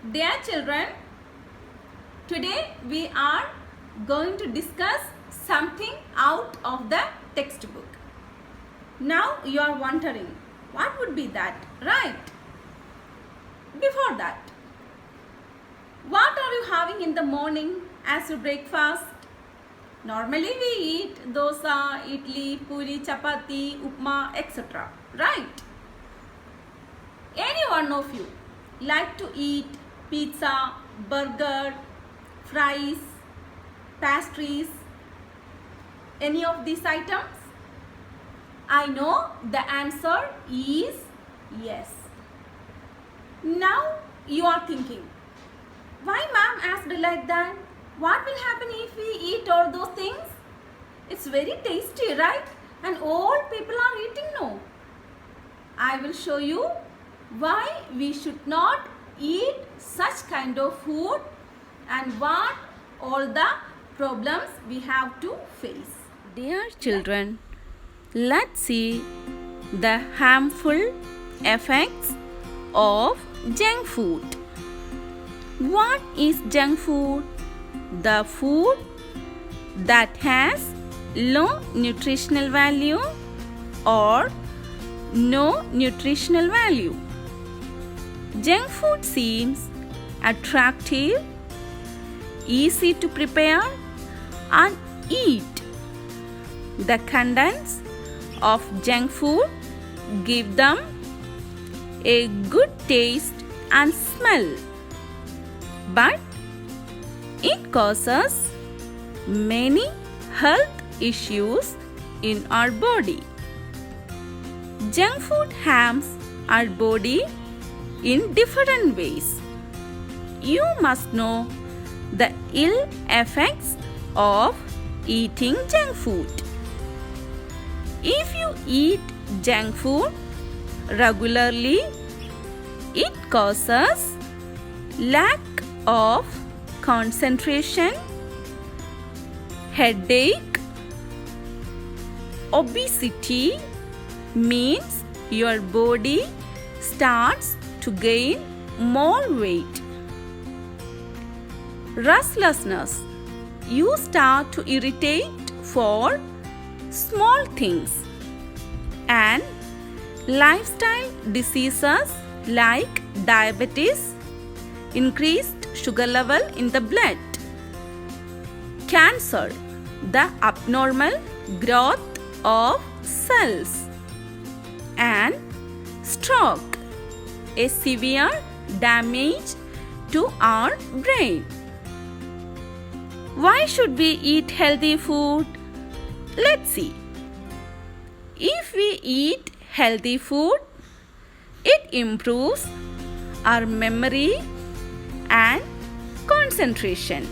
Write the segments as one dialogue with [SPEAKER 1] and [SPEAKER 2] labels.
[SPEAKER 1] Dear children, today we are going to discuss something out of the textbook. Now you are wondering, what would be that, right? Before that, what are you having in the morning as your breakfast? Normally we eat dosa, idli, puri, chapati, upma, etc. Right? Any one of you like to eat pizza, burger, fries, pastries, any of these items? I know the answer is yes. Now you are thinking, why ma'am asked like that? What will happen if we eat all those things? It's very tasty, right? And all people are eating, no? I will show you why we should not eat such kind of food and what all the problems we have to face.
[SPEAKER 2] Dear children, let's see the harmful effects of junk food. What is junk food? The food that has low nutritional value or no nutritional value. Junk food seems attractive, easy to prepare and eat. The contents of junk food give them a good taste and smell, but it causes many health issues in our body. Junk food harms our body in different ways. You must know the ill effects of eating junk food. If you eat junk food regularly, it causes lack of concentration, headache, obesity, means your body starts to gain more weight. Restlessness, you start to irritate for small things. And lifestyle diseases like diabetes, increased sugar level in the blood, cancer, the abnormal growth of cells, and stroke, a severe damage to our brain. Why should we eat healthy food? Let's see. If we eat healthy food, it improves our memory and concentration.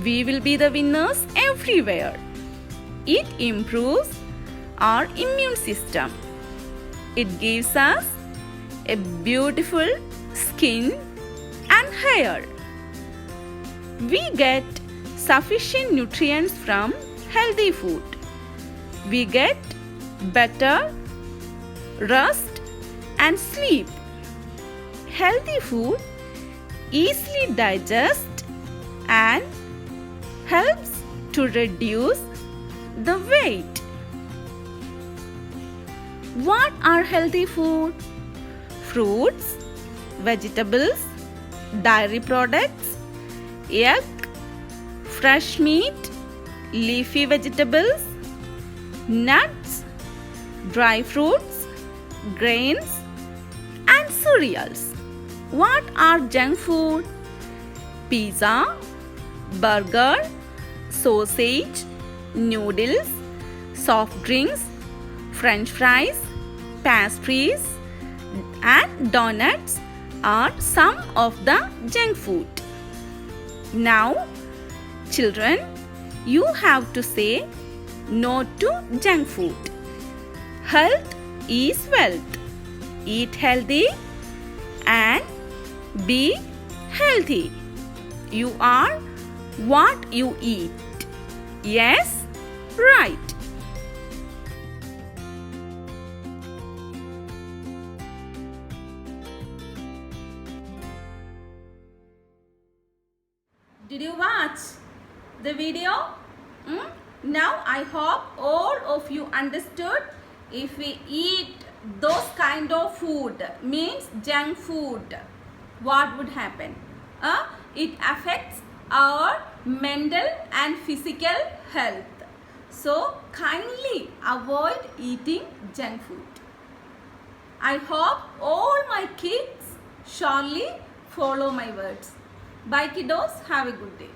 [SPEAKER 2] We will be the winners everywhere. It improves our immune system. It gives us a beautiful skin and hair. We get sufficient nutrients from healthy food. We get better rest and sleep. Healthy food easily digests and helps to reduce the weight. What are healthy food? Fruits, vegetables, dairy products, egg, fresh meat, leafy vegetables, nuts, dry fruits, grains, and cereals. What are junk food? Pizza, burger, sausage, noodles, soft drinks, french fries, pastries, and donuts are some of the junk food. Now, children, you have to say no to junk food. Health is wealth. Eat healthy and be healthy. You are what you eat. Yes, right.
[SPEAKER 1] Did you watch the video? Now I hope all of you understood. If we eat those kind of food, means junk food, what would happen? It affects our mental and physical health. So kindly avoid eating junk food. I hope all my kids surely follow my words. Bye kiddos, have a good day.